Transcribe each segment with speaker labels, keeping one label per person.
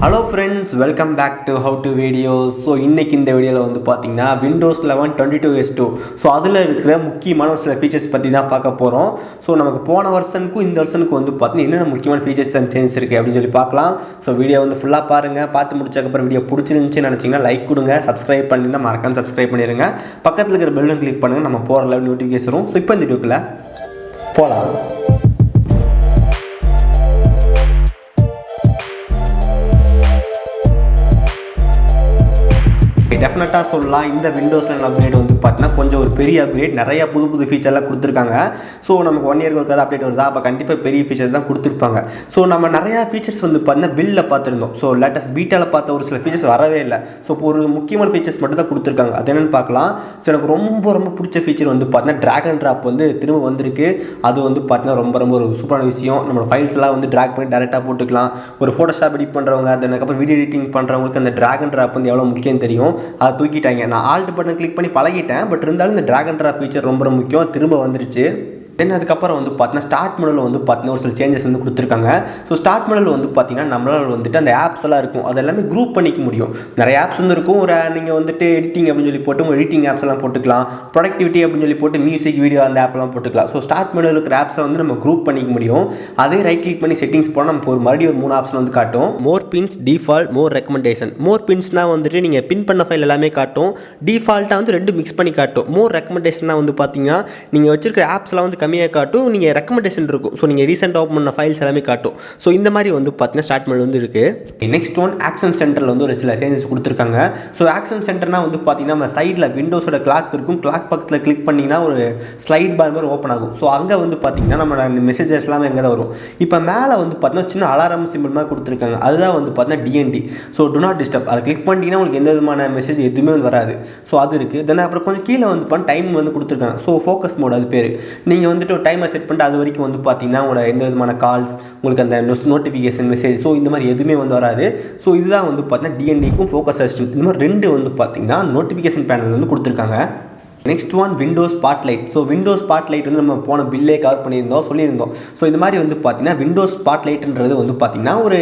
Speaker 1: Hello friends, welcome back to how to videos. So இன்றைக்கி இந்த வீடியோவில் வந்து பார்த்தீங்கன்னா Windows 11 22S2 ஸோ அதில் இருக்கிற முக்கியமான ஒரு சில ஃபீச்சர்ஸ் பற்றி தான் பார்க்க போகிறோம். ஸோ நமக்கு போன வருஷனுக்கும் இந்த வருஷனுக்கு வந்து பார்த்தீங்கன்னா என்னென்ன முக்கியமான ஃபீச்சர்ஸ் அண்ட் சேஞ்சஸ் இருக்குது அப்படின்னு சொல்லி பார்க்கலாம். ஸோ வீடியோ வந்து ஃபுல்லாக பாருங்கள். பார்த்து முடிச்சக்கப்புறம் வீடியோ பிடிச்சிருந்துச்சுன்னு நினச்சிங்கன்னா லைக் கொடுங்க. சப்ஸ்கிரைப் பண்ணிங்கன்னா மறக்காம சப்ஸ்கிரைப் பண்ணிடுங்க. பக்கத்தில் இருக்கிற பெல்லும் கிளிக் பண்ணுங்கள். நம்ம போகிற லெவல் நோட்டிஃபிகேஷன் வரும். ஸோ இப்போ இந்த வீடியோக்குள்ளே போகலாம். டெஃபினட்டாக சொல்லலாம், இந்த விண்டோஸ் 11 அப்டேட் வந்து பார்த்தீங்கன்னா கொஞ்சம் ஒரு பெரிய அப்டேட். நிறைய புது புது ஃபீச்சர்லாம் கொடுத்துருக்காங்க. ஸோ நமக்கு 1 இயருக்கு ஒருக்காத அப்டேட் வருதா, அப்போ கண்டிப்பாக பெரிய ஃபீச்சர்ஸ் தான் கொடுத்துருப்பாங்க. ஸோ நம்ம நிறையா ஃபீச்சர்ஸ் வந்து பார்த்தீங்கன்னா பில்லில் பார்த்துருந்தோம். ஸோ லேட்டஸ்ட் பீட்டாவில் பார்த்த ஒரு சில ஃபீச்சர்ஸ் வரவே இல்லை. ஸோ இப்போ ஒரு முக்கியமான ஃபீச்சர்ஸ் மட்டும் தான் கொடுத்துருக்காங்க. அது என்னென்னு பார்க்கலாம். ஸோ எனக்கு ரொம்ப பிடிச்ச ஃபீச்சர் வந்து பார்த்தீங்கன்னா ட்ராக் அண்ட் ட்ராப் வந்து திரும்ப வந்திருக்கு. அது வந்து பார்த்தீங்கன்னா ரொம்ப ஒரு சூப்பரான விஷயம். நம்மளோட ஃபைல்ஸ்லாம் வந்து ட்ராக் பண்ணி டேரெக்டாக போட்டுக்கலாம். ஒரு ஃபோட்டோஷாப் எடிட் பண்ணுறவங்க, அதுக்கப்புறம் வீடியோ எடிட்டிங் பண்ணுறவங்களுக்கு அந்த ட்ராக் அண்ட் ட்ராப் வந்து எவ்வளோ முக்கியம் தெரியும். அதை தூக்கிட்டாங்க. நான் ஆல்ட் பட்டன் கிளிக் பண்ணி பழகிட்டேன். பட் இருந்தாலும் இந்த ட்ராக் அண்ட் ட்ராப் ஃபீச்சர் ரொம்ப முக்கியம். திரும்ப வந்துருச்சு. தென் அதுக்கப்புறம் வந்து பார்த்தீங்கன்னா ஸ்டார்ட் மெனுவில் வந்து பார்த்தீங்கன்னா ஒரு சில சேஞ்சஸ் வந்து கொடுத்துருக்காங்க. ஸோ ஸ்டார்ட் மெனுவில் வந்து பார்த்தீங்கன்னா நம்மளால் வந்துட்டு அந்த ஆப்ஸ் எல்லாம் இருக்கும், அது எல்லாமே குரூப் பண்ணிக்க முடியும். நிறைய ஆப்ஸ் வந்து இருக்கும். ஒரு நீங்கள் வந்துட்டு எடிட்டிங் அப்படின்னு சொல்லி போட்டு உங்கள் எடிட்டிங் ஆப்ஸ் எல்லாம் போட்டுக்கலாம். ப்ரொடக்டிவிட்டி அப்படின்னு சொல்லி போட்டு மியூசிக், வீடியோ அந்த ஆப்லாம் போட்டுக்கலாம். ஸோ ஸ்டார்ட் மெனுவில் இருக்கிற ஆப்ஸை வந்து நம்ம குரூப் பண்ணிக்க முடியும். அதே ரைட் கிளிக் பண்ணி செட்டிங்ஸ் போனால் நமக்கு மறுபடியும் ஒரு 3 ஆப்ஷன் வந்து காட்டும். மோர் பின்ஸ், டிஃபால்ட், மோர் ரெக்கமெண்டேஷன். மோர் பின்ஸ்னால் வந்துட்டு நீங்கள் பின் பண்ண ஃபைல் எல்லாமே காட்டும். டிஃபால்ட்டாக வந்து 2 மிக்ஸ் பண்ணி காட்டும். மோர் ரெக்கமெண்டேஷனாக வந்து பார்த்தீங்கன்னா நீங்கள் வச்சிருக்கிற ஆப்ஸ்லாம் வந்து கம்மியாக காட்டும். நீங்கள் ரெக்கமெண்டேஷன் இருக்கும். ஸோ நீங்கள் ரீசெண்டாக ஓப்பன் பண்ண ஃபைல்ஸ் எல்லாமே காட்டும். ஸோ இந்த மாதிரி வந்து பார்த்தீங்கன்னா ஸ்டார்ட் மெனு வந்து இருக்குது. நெக்ஸ்ட் ஒன் ஆக்ஷன் சென்டரில் வந்து ஒரு சில சேஞ்சஸ் கொடுத்துருக்காங்க. ஸோ ஆக்ஷன் சென்டர்னால் வந்து பார்த்தீங்கன்னா நம்ம சைடில் விண்டோஸோட கிளாக் இருக்கும். கிளாக் பக்கத்தில் கிளிக் பண்ணிங்கன்னா ஒரு ஸ்லைட் பார் மாதிரி ஓப்பன் ஆகும். ஸோ அங்கே வந்து பார்த்தீங்கன்னா நம்ம மெசேஜஸ் எல்லாமே எங்கே தான் வரும். இப்போ மேலே வந்து பார்த்தீங்கன்னா சின்ன அலாரம் சிம்பிள் மாதிரி கொடுத்துருக்காங்க. அதுதான் வந்து பார்த்தீங்கன்னா DND. So do not disturb. அதை கிளிக் பண்ணிட்டீங்கன்னா உங்களுக்கு எந்த விதமான மெசேஜ் எதுவுமே வந்து வராது. ஸோ அது இருக்குது. தென் அப்புறம் கொஞ்சம் கீழே வந்து டைம் வந்து கொடுத்துருக்காங்க. ஸோ ஃபோக்கஸ் மோட் அது பேர். நீங்கள் வந்துட்டு ஒரு டைமை செட் பண்ணிட்டு அது வரைக்கும் வந்து பார்த்தீங்கன்னா உங்களோட எந்த விதமான கால்ஸ், உங்களுக்கு அந்த நோட்டிஃபிகேஷன் மெசேஜ், ஸோ இந்த மாதிரி எதுவுமே வந்து வராது. ஸோ இதுதான் வந்து பார்த்தீங்கன்னா டிஎன்டிக்கும் ஃபோக்கஸ் அசிஸ்டன்ட் இந்த மாதிரி 2 வந்து பார்த்தீங்கன்னா நோட்டிஃபிகேஷன் பேனல் வந்து கொடுத்துருக்காங்க. Next one Windows spotlight. So Windows spotlight வந்து நம்ம போன பில்லே கவர் சொல்லியிருந்தோம். ஸோ இந்த மாதிரி வந்து பார்த்தீங்கன்னா விண்டோஸ் ஸ்பாட்லைட்ன்றது வந்து பார்த்தீங்கன்னா ஒரு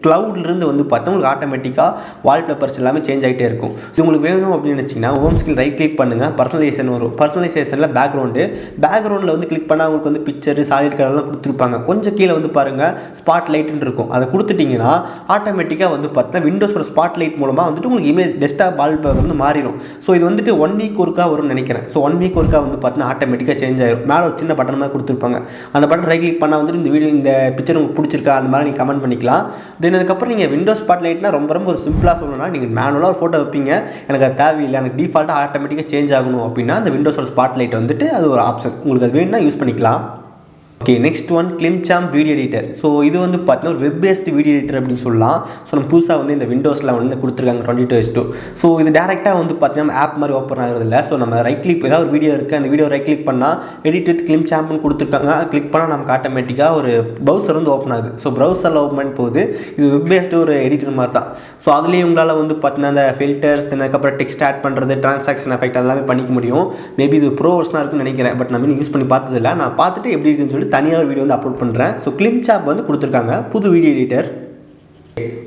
Speaker 1: க்ளவுட்லேருந்து வந்து பார்த்தா உங்களுக்கு ஆட்டோமேட்டிக்காக வால்பேப்பர்ஸ் எல்லாமே சேஞ்ச் ஆகிட்டே இருக்கும். ஸோ உங்களுக்கு வேணும் அப்படின்னு நினச்சிங்கன்னா ஹோம் ஸ்கிரீன் ரைட் கிளிக் பண்ணுங்கள். பர்சனலைசேஷன் வரும். பர்சனலைசேஷனில் பேக்ரவுண்டில் வந்து கிளிக் பண்ணால் உங்களுக்கு வந்து பிக்சர், சாலிட் கலர்லாம் கொடுத்துருப்பாங்க. கொஞ்சம் கீழே வந்து பாருங்கள் ஸ்பாட்லைட்னு இருக்கும். அதை கொடுத்துட்டிங்கன்னா ஆட்டோமேட்டிக்காக வந்து பார்த்தீங்கன்னா விண்டோஸோட ஸ்பாட்லைட் மூலமாக வந்துட்டு உங்களுக்கு இமேஜ் டெஸ்க்டாப் வால்பேப்பர் வந்து மாறிடும். ஸோ இது வந்துட்டு 1 வீக் ஒருக்கா வரும் நினைக்கிறேன். ஸோ 1 வீக் ஒருக்கா வந்து பார்த்தீங்கன்னா ஆட்டோமேட்டிக்காக சேஞ்ச் ஆகிடும். மேலே ஒரு சின்ன பட்டன் மாதிரி கொடுத்துருப்பாங்க. அந்த பட்டன் ரைட் கிளிக் பண்ணால் வந்துட்டு இந்த பிக்சர் உங்களுக்கு பிடிச்சிருக்கா அந்த மாதிரி நீங்கள் கமெண்ட் பண்ணிக்கலாம். தென் அதுக்கப்புறம் நீங்கள் விண்டோஸ் ஸ்பாட்லைட்னா ரொம்ப ஒரு சிம்பிளாக சொல்லணும்னா நீங்கள் மேனுவலாக ஒரு ஃபோட்டோ வைப்பீங்க, எனக்கு அது தேவையில்லை, எனக்கு டிஃபால்ட்டாக ஆட்டோமேட்டிக்காக சேஞ்ச் ஆகணும் அப்படின்னா அந்த விண்டோஸோட ஸ்பாட்லைட் வந்துட்டு அது ஒரு ஆப்ஷன். உங்களுக்கு அது வேணும்னா யூஸ் பண்ணிக்கலாம். Okay, next one Clipchamp video editor. So இது வந்து பார்த்தீங்கன்னா ஒரு வெப் பேஸ்ட் வீடியோ எடிட்டர் அப்படின்னு சொல்லலாம். ஸோ நம்ம புதுசாக வந்து இந்த விண்டோஸில் வந்து கொடுத்துருக்காங்க 22S2. ஸோ இது டேரெக்டாக வந்து பார்த்தீங்கன்னா ஆப் மாதிரி ஓப்பன் ஆகிறது இல்லை. ஸோ நம்ம ரைட் கிளிக் ஏதாவது ஒரு வீடியோ இருக்குது, அந்த வீடியோ ரைட் கிளிக் பண்ணால் எடிட் வித் கிளிம்சாம்னு கொடுத்துருக்காங்க. கிளிக் பண்ணால் நமக்கு ஆட்டோமேட்டிக்காக ஒரு ப்ரௌசர் வந்து ஓப்பன் ஆகுது. ஸோ ப்ரௌசரில் ஓப்பன் பண்ணி போகுது. இது வெப் பேஸ்டு ஒரு எடிட்டர் மாதிரி தான். ஸோ அதுலேயே உங்களால் வந்து பார்த்தீங்கன்னா அந்த ஃபில்டர்ஸ், அதுக்கப்புறம் டெக்ஸ்ட் ஆட் பண்ணுறது, ட்ரான்சாக்ஷன் எஃபெக்ட் எல்லாமே பண்ணிக்க முடியும். மேபி இது ப்ரோ வெர்ஷனாக இருக்குன்னு நினைக்கிறேன். பட் நம்ம யூஸ் பண்ணி பார்த்ததில்லை. நான் பார்த்துட்டு எப்படி இருக்குன்னு சொல்லி தனியாக வீடியோ வந்து அப்லோட் பண்ணுறேன். ஸோ கிளிம்சாம் வந்து கொடுத்துருக்காங்க புது video editor.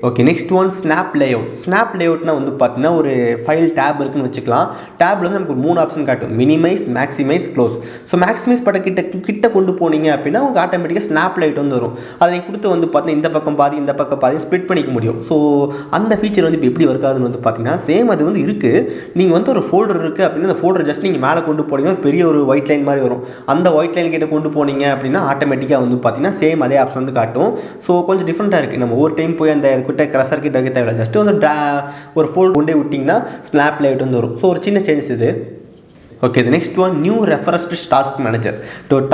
Speaker 1: Okay, next one snap layout. Snap லேஅவுட்னா வந்து பார்த்தீங்கன்னா ஒரு ஃபைல் டேப் இருக்குன்னு வச்சுக்கலாம். டேப்பில் வந்து நமக்கு 3 ஆப்ஷன் காட்டும். Minimise, maximise, close. So maximise பட்ட கிட்ட கொண்டு போனீங்க அப்படின்னா உங்களுக்கு ஆட்டோமேட்டிக்காக ஸ்னாப் லைட் வந்து வரும். அதை நீங்கள் கொடுத்து வந்து பார்த்தீங்கன்னா இந்த பக்கம் பாதி இந்த பக்கம் பாதி ஸ்ப்ளிட் பண்ணிக்க முடியும். ஸோ அந்த ஃபீச்சர் வந்து இப்போ எப்படி ஒர்க் ஆகுதுன்னு வந்து பார்த்தீங்கன்னா சேம் அது வந்து இருக்குது. நீங்கள் வந்து ஒரு ஃபோல்டர் இருக்குது அப்படின்னா அந்த ஃபோல்டர் ஜஸ்ட் நீங்கள் மேலே கொண்டு போனீங்கன்னா பெரிய ஒரு ஒயிட் லைன் மாதிரி வரும். அந்த ஒயிட் லைன் கிட்ட கொண்டு போனீங்க அப்படின்னா ஆட்டோமேட்டிக்காக வந்து பார்த்தீங்கன்னா சேம் அதே ஆப்ஷன் வந்து காட்டும். ஸோ கொஞ்சம் டிஃப்ரெண்ட்டாக இருக்குது. நம்ம ஒவ்வொரு டைம் போய் அந்த கிட்ட க்ரஷர் கிட்ட வைக்க தேவையில்லை. ஜஸ்ட் வந்து ஒரு ஃபோல்ட் கொண்டே விட்டிங்கன்னா ஸ்னாப் லைட் வந்து வரும். ஸோ ஒரு சின்ன சேஞ்சஸ் இது. ஓகே, இது next one new refreshed task manager.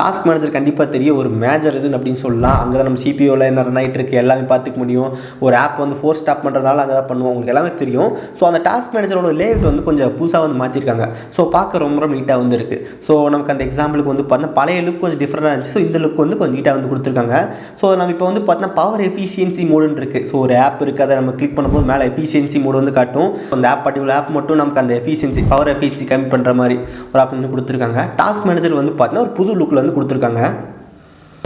Speaker 1: Task manager கண்டிப்பாக தெரியும், ஒரு மேஜர் இது அப்படின்னு சொல்லலாம். அங்கே தான் நம்ம சிபிஓவில் என்ன ரன் ஆகிட்டு இருக்குது எல்லாமே பார்த்துக்க முடியும். ஒரு ஆப் வந்து ஃபோர்ஸ் ஸ்டாப் பண்ணுறதுனால அங்கே தான் பண்ணுவோம், உங்களுக்கு எல்லாமே தெரியும். ஸோ அந்த டாஸ்க் மேனேஜரோட லேஅவுட் வந்து கொஞ்சம் புதுசாக வந்து மாற்றிருக்காங்க. ஸோ பார்க்க ரொம்ப நீட்டாக வந்து இருக்குது. ஸோ நமக்கு அந்த எக்ஸாம்பிளுக்கு வந்து பார்த்தீங்கன்னா பழைய லுக் கொஞ்சம் டிஃப்ரெண்டாக இருந்துச்சு. ஸோ இந்த லுக் வந்து கொஞ்சம் நீட்டாக வந்து கொடுத்துருக்காங்க. ஸோ நம்ம இப்போ வந்து பார்த்தீங்கன்னா பவர் எஃபிஷியன்சி மோடுன்னு இருக்குது. ஸோ ஒரு ஆப் இருக்குது, அதை நம்ம கிளிக் பண்ணும்போது மேலே எஃபிஷியன்சி மோடு வந்து காட்டும். அந்த ஆப் பர்டிகுலர் ஆப் மட்டும் நமக்கு அந்த எஃபிஷியன்சி பவர் எஃபிஷியன்சி கம்மி பண்ணுற மாதிரி ஒரு ஆப்ஷன் கொடுத்துருக்காங்க. டாஸ்க் மேனேஜர் வந்து பார்த்தீங்கன்னா ஒரு புது லுக்கில் வந்து கொடுத்துருக்காங்க.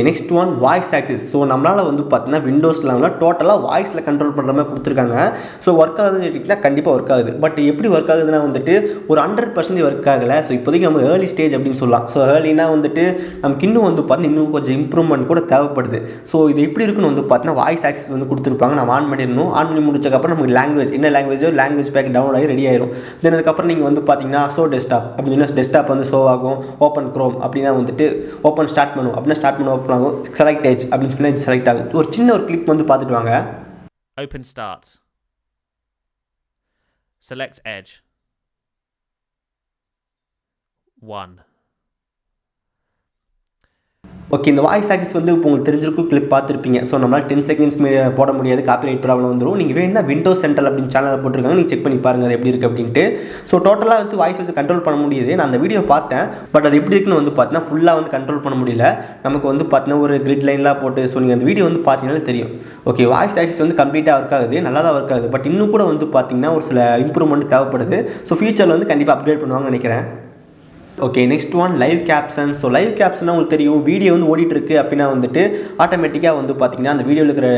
Speaker 1: Next one voice access. So நம்மளால் வந்து பார்த்தீங்கன்னா விண்டோஸ் 11 டோட்டலாக வாய்ஸில் கண்ட்ரோல் பண்ணுற மாதிரி கொடுத்துருக்காங்க. ஸோ ஒர்க் ஆகுதுன்னு கேட்டிங்கன்னா கண்டிப்பாக ஒர்க் ஆகுது. பட் எப்படி ஒர்க் ஆகுதுன்னா வந்துட்டு ஒரு 100% ஒர்க் ஆகலை. ஸோ இப்போதைக்கு நம்ம ஏர்லி ஸ்டேஜ் அப்படின்னு சொல்லலாம். ஸோ ஏர்லினா வந்துட்டு நமக்கு இன்னும் வந்து பார்த்தீங்கன்னா இன்னும் கொஞ்சம் இம்ப்ரூவ்மெண்ட் கூட தேவைப்படுது. ஸோ இது எப்படி இருக்குன்னு வந்து பார்த்தீங்கன்னா வாய்ஸ் ஆக்சஸ் வந்து கொடுத்துருப்பாங்க. நம்ம ஆன் பண்ணிடணும். ஆன் பண்ணி முடிச்சக்கப்புறம் நமக்கு லாங்குவேஜ் என்ன லாங்குவேஜோ லாங்குவேஜ் பேக் டவுன் ஆகி ரெடி ஆயிரும். தென் அதுக்கப்புறம் நீங்கள் வந்து பார்த்தீங்கன்னா ஷோ டெஸ்க்டாப் அப்படின்னா டெஸ்க்டாப் வந்து ஷோ ஆகும். ஓப்பன் க்ரோம் அப்படின்னா வந்துட்டு ஓப்பன் ஸ்டார்ட் பண்ணும் அப்படின்னா ஸ்டார்ட் பண்ண ஓப்பன் ஆகும். செலக்ட் ஏஜ் அப்படின்னு சொல்லி செலக்ட் ஆகும். ஒரு சின்ன ஒரு கிளிப் வந்து பார்த்துட்டு வாங்க.
Speaker 2: Open start. Select edge. 1.
Speaker 1: Okay, இந்த வாய்ஸ் ஆக்சஸ் வந்து இப்போ உங்களுக்கு தெரிஞ்சிருக்கும், கிளிப் பார்த்துருப்பீங்க. ஸோ நம்மளால் 10 செகண்ட்ஸ் போட முடியாது, காப்பிரைட் ப்ராப்ளம் வந்துடும். நீங்கள் வேணும்னா விண்டோஸ் சென்ட்ரல் அப்படின்னு சேனலில் போட்டிருக்காங்க, நீங்கள் செக் பண்ணி பாருங்கள் அது எப்படி இருக்குது அப்படின்ட்டு. ஸோ டோட்டலாக வந்து வாய்ஸ் வச்சு கண்ட்ரோல் பண்ண முடியுது. நான் அந்த வீடியோ பார்த்தேன். பட் அது எப்படி இருக்குன்னு வந்து பார்த்தீங்கன்னா ஃபுல்லாக வந்து கண்ட்ரோல் பண்ண முடியல. நமக்கு வந்து பார்த்தீங்கன்னா ஒரு கிரிட் லைன்லாம் போட்டு, ஸோ நீங்கள் அந்த வீடியோ வந்து பார்த்தீங்கன்னா தெரியும். ஓகே, வாய்ஸ் ஆக்சஸ் வந்து கம்ப்ளீட்டாக ஒர்க் ஆகுது, நல்லா தான் ஒர்க் ஆகுது. பட் இன்னும் கூட வந்து பார்த்தீங்கன்னா ஒரு சில இம்ப்ரூவ்மெண்ட் தேவைப்படுது. ஸோ ஃபியூச்சரில் வந்து கண்டிப்பாக அப்டேட் பண்ணுவாங்கன்னு நினைக்கிறேன். Okay, next one live caption. So live கேப்ஷன்னா உங்களுக்கு தெரியும், வீடியோ வந்து ஓடிட்டுருக்கு அப்படின்னா வந்துட்டு ஆட்டோமேட்டிக்காக வந்து பார்த்தீங்கன்னா அந்த வீடியோவில் இருக்கிற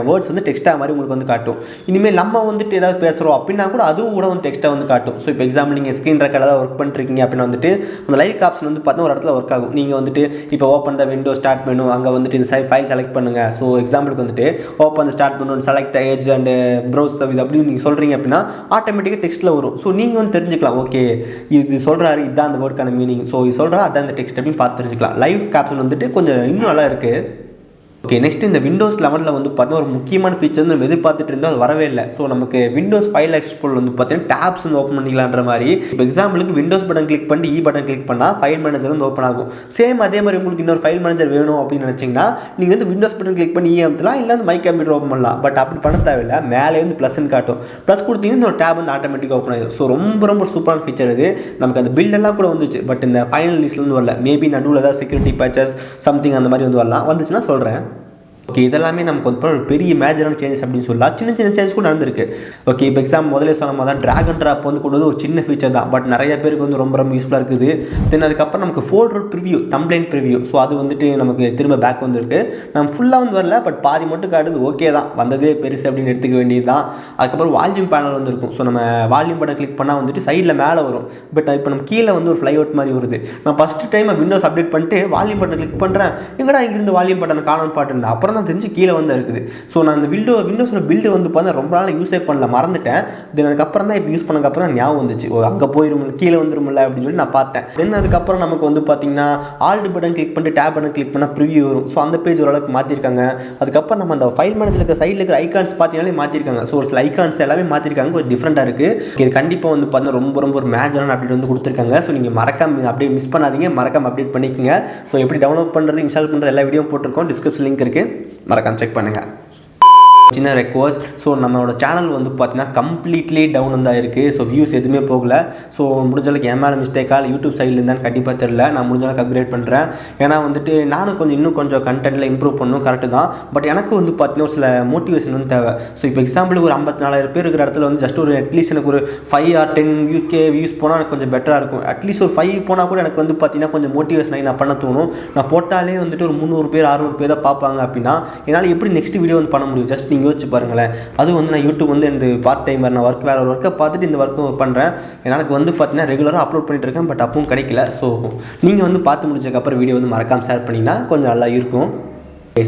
Speaker 1: வேர்ட்ஸ் வந்து டெக்ஸ்ட்டாக மாதிரி உங்களுக்கு வந்து காட்டும். இனிமேல் நம்ம வந்துட்டு ஏதாவது பேசுகிறோம் அப்படின்னா கூட அதுவும் கூட வந்து டெக்ஸ்ட்டாக வந்து காட்டும். ஸோ இப்போ எக்ஸாம்பிள் நீங்கள் ஸ்க்ரீன் ரெக்கார்டாக தான் ஒர்க் பண்ணிருக்கீங்க அப்படின்னா வந்துட்டு அந்த லைவ் கேப்ஷன் வந்து பார்த்தீங்கன்னா ஒரு இடத்துல ஒர்க் ஆகும். நீங்கள் வந்துட்டு இப்போ open the window start menu, அங்கே வந்துட்டு இந்த ஃபைல் செலக்ட் பண்ணுங்கள். ஸோ எக்ஸாம்பிளுக்கு வந்துட்டு open the start menu, select Edge and browse the இது அப்படின்னு நீங்கள் சொல்கிறீங்க அப்படின்னா ஆட்டோமேட்டிக்காக டெக்ஸ்ட்டில் வரும். ஸோ நீங்கள் வந்து தெரிஞ்சுக்கலாம், ஓகே இது சொல்கிறாரு, இதுதான் அந்த வேர்டுக்கான மீனிங். ஸோ இது சொல்கிறா அதான் இந்த டெக்ஸ்ட் அப்படின்னு பார்த்து தெரிஞ்சுக்கலாம். லைவ் கேப்ஷன் வந்துட்டு கொஞ்சம் இன்னும் நல்லா இருக்குது. ஓகே, நெக்ஸ்ட் இந்த விண்டோஸ் 11 வந்து பார்த்தீங்கன்னா ஒரு முக்கியமான ஃபீச்சர் நம்ம எதிர்பார்த்துட்டு இருந்தோம், அது வரவே இல்லை. ஸோ நமக்கு விண்டோஸ் ஃபைல் எக்ஸ்ப்ளோரர் வந்து பார்த்தீங்கன்னா டேப்ஸ் வந்து ஓப்பன் பண்ணிக்கலான்ற மாதிரி. இப்போ எக்ஸாம்பிளுக்கு விண்டோஸ் பட்டன் கிளிக் பண்ணி பட்டன் கிளிக் பண்ணால் ஃபைல் மேனேஜர் வந்து ஓப்பன் ஆகும். சேம் அதே மாதிரி உங்களுக்கு இன்னொரு ஃபைல் மேனேஜர் வேணும் அப்படின்னு நினச்சிங்கன்னா நீங்கள் வந்து விண்டோஸ் பட்டன் கிளிக் பண்ணி அமுத்தலாம், இல்லை வந்து மை கம்ப்யூட்டர் ஓப்பன் பண்ணலாம். பட் அப்படி பண்ண தேவையில்லை, மேலே வந்து ப்ளஸ்ன்னு காட்டும். ப்ளஸ் கொடுத்தீங்கன்னா ஒரு டேப் வந்து ஆட்டோமேட்டிக்காக ஓப்பன் ஆகிடும். ஸோ ரொம்ப சூப்பரான ஃபீச்சர் இது. நமக்கு அந்த பில்லெல்லாம் கூட வந்துச்சு, பட் இந்த ஃபைனல் லிஸ்ட்லேருந்து வரல. மேபி நடுவில் ஏதாவது செக்யூரிட்டி பேச்சஸ் சம்திங் அந்த மாதிரி வந்து வரலாம். வந்துச்சுன்னா சொல்கிறேன். ஓகே, இதெல்லாமே நமக்கு வந்து ஒரு பெரிய மேஜரான சேஞ்சஸ் அப்படின்னு சொல்லலாம். சின்ன சேஞ்சஸ் கூட நடந்திருக்கு. ஓகே, இப்போ எக்ஸாம் முதலே சொன்ன மாதிரி தான் ட்ராக் அண்ட் ட்ராப் வந்து கொண்டு வந்து ஒரு சின்ன ஃபீச்சர் தான். பட் நிறைய பேருக்கு வந்து ரொம்ப யூஸ்ஃபுல்லாக இருக்குது. தென் அதுக்கப்புறம் நமக்கு ஃபோல்டர் ப்ரிவியூ, டம்ப்ளைன் ப்ரிவியூ. ஸோ அது வந்துட்டு நமக்கு திரும்ப பேக் வந்துருக்கு. நம்ம ஃபுல்லாக வந்து வரல, பட் பாதி மட்டும் காட்டுது. ஓகே தான், வந்ததே பெருசு அப்படின்னு எடுத்துக்க வேண்டியது தான். அதுக்கப்புறம் வால்யூம் பேனல் வந்துருக்கும். ஸோ நம்ம வால்யூம் பட்டன் கிளிக் பண்ணால் வந்துட்டு சைடில் மேலே வரும். பட் இப்போ நம்ம கீழே வந்து ஒரு ஃப்ளை அவுட் மாதிரி வருது. நான் ஃபஸ்ட்டு டைம் விண்டோஸ் அப்டேட் பண்ணிட்டு வால்யூம் பட்டன் கிளிக் பண்ணுறேன், எங்கடா இங்கிருந்து வால்யூம் பட்டன் காணும் பாட்டுருந்தேன். அப்புறம் தான் தெரிஞ்சு கீழே வந்து இருக்குது. ஸோ நான் அந்த விண்டோஸோட பில்டு வந்து பார்த்தா ரொம்ப நாள் யூஸே பண்ணல, மறந்துட்டேன். தென் அதுக்கப்புறம் தான் இப்போ யூஸ் பண்ணக்கப்புறம் ஞாபகம் வந்துச்சு, அங்கே போயிரும் கீழே வந்துருமில்ல அப்படின்னு சொல்லி நான் பார்த்தேன். தென் அதுக்கப்புறம் நமக்கு வந்து பார்த்தீங்கன்னா ஆல்ட் பட்டன் கிளிக் பண்ணிட்டு டேப் பட்டன் கிளிக் பண்ணால் ப்ரிவியூ வரும். ஸோ அந்த பேஜ் ஓரளவுக்கு மாற்றிருக்காங்க. அதுக்கப்புறம் நம்ம அந்த ஃபைல் மேனேஜர் இருக்கிற சைடில் இருக்கிற ஐகான்ஸ் பார்த்தீங்கன்னாலே மாற்றிருக்காங்க. ஸோ ஒரு சில ஐகான்ஸ் எல்லாமே மாற்றிருக்காங்க, கொஞ்சம் டிஃப்ரெண்ட்டாக இருக்குது. இது கண்டிப்பாக வந்து பார்த்தீங்கன்னா ரொம்ப ஒரு மேஜரான அப்டேட் வந்து கொடுத்துருக்காங்க. ஸோ நீங்கள் மறக்காம அப்டேட் மிஸ் பண்ணாதீங்க, மறக்காம அப்டேட் பண்ணிக்கோங்க. ஸோ எப்படி டவுன்லோட் பண்ணுறது, இன்ஸ்டால் பண்ணுறது எல்லா வீடியோ போட்டிருக்கோம், டிஸ்கிரிப்ஷன் லிங்க் இருக்குது, மறக்காம செக் பண்ணுங்கள். சின்ன ரெக்வஸ்ட். ஸோ நம்மளோட சேனல் வந்து பார்த்தீங்கன்னா கம்ப்ளீட்லி டவுன் தான் இருக்குது. ஸோ வியூஸ் எதுவுமே போகல. ஸோ முடிஞ்சளவுக்கு என் மேலே மிஸ்டேக்காக யூடியூப் சைடில் இருந்தான்னு கண்டிப்பாக தெரியல. நான் முடிஞ்சளவுக்கு அப்கிரேட் பண்ணுறேன். ஏன்னா வந்துட்டு நானும் இன்னும் கொஞ்சம் கண்டென்ட்டில் இம்ப்ரூவ் பண்ணணும், கரெக்டு தான். பட் எனக்கு வந்து பார்த்தீங்கன்னா ஒரு சில மோட்டிவேஷன் வந்து தேவை. ஸோ இப்போ எக்ஸாம்பிளுக்கு ஒரு 54,000 பேர் இருக்கிற இடத்துல வந்து ஜஸ்ட் ஒரு அட்லீஸ்ட் எனக்கு ஒரு 5 or 10 UK வியூஸ் போனால் எனக்கு கொஞ்சம் பெட்டராக இருக்கும். அட்லீஸ்ட் ஒரு 5 போனால் கூட எனக்கு வந்து பார்த்தீங்கன்னா கொஞ்சம் மோட்டிவேஷன் ஆகி நான் பண்ண தோணும். நான் போட்டாலே வந்துட்டு ஒரு 300 பேர் 600 பேர் தான் பார்ப்பாங்க அப்படின்னா என்னால் எப்படி நெக்ஸ்ட் வீடியோ வந்து பண்ண முடியும்? ஜஸ்ட் நீங்கள் யோசிச்சு பாருங்களேன். அது வந்து நான் யூடியூப் வந்து எனக்கு பார்ட் டைம் நான் வேறு ஒரு ஒர்க்கை பார்த்துட்டு இந்த ஒர்க்கும் பண்ணுறேன். எனக்கு வந்து பார்த்தீங்கன்னா ரெகுலராக அப்லோட் பண்ணிட்டு இருக்கேன், பட் அப்பவும் கிடைக்கல. ஸோ நீங்கள் வந்து பார்த்து முடிச்சதுக்கப்புறம் வீடியோ வந்து மறக்காமல் ஷேர் பண்ணிங்கன்னா கொஞ்சம் நல்லா இருக்கும்.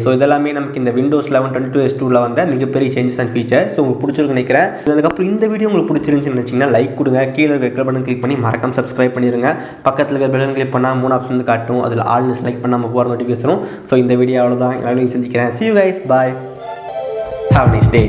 Speaker 1: ஸோ இதெல்லாமே நமக்கு இந்த விண்டோஸ் 11 22S2 வந்த மிகப்பெரிய சேஞ்சஸ் அண்ட் ஃபீச்சர். ஸோ உங்களுக்கு பிடிச்சிருக்கு நினைக்கிறேன். அதுக்கப்புறம் இந்த வீடியோ உங்களுக்கு பிடிச்சிருந்துச்சுன்னு நினச்சிங்கன்னா லைக் கொடுங்க, கீழே இருக்கிற பட்டன் கிளிக் பண்ணி மறக்காம சப்ஸ்கிரைப் பண்ணிடுங்க. பக்கத்தில் இருக்கிற பட்டன் கிளிக் பண்ணால் 3 ஆப்ஷன் வந்து காட்டும், அதில் ஆல்னு செலக்ட் பண்ணாமல் போகிற நோட்டிஃபிகேஷனும். ஸோ இந்த வீடியோ அவ்வளோதான், எல்லாரும் சந்திக்கிறேன். See you guys, bye, have a nice day.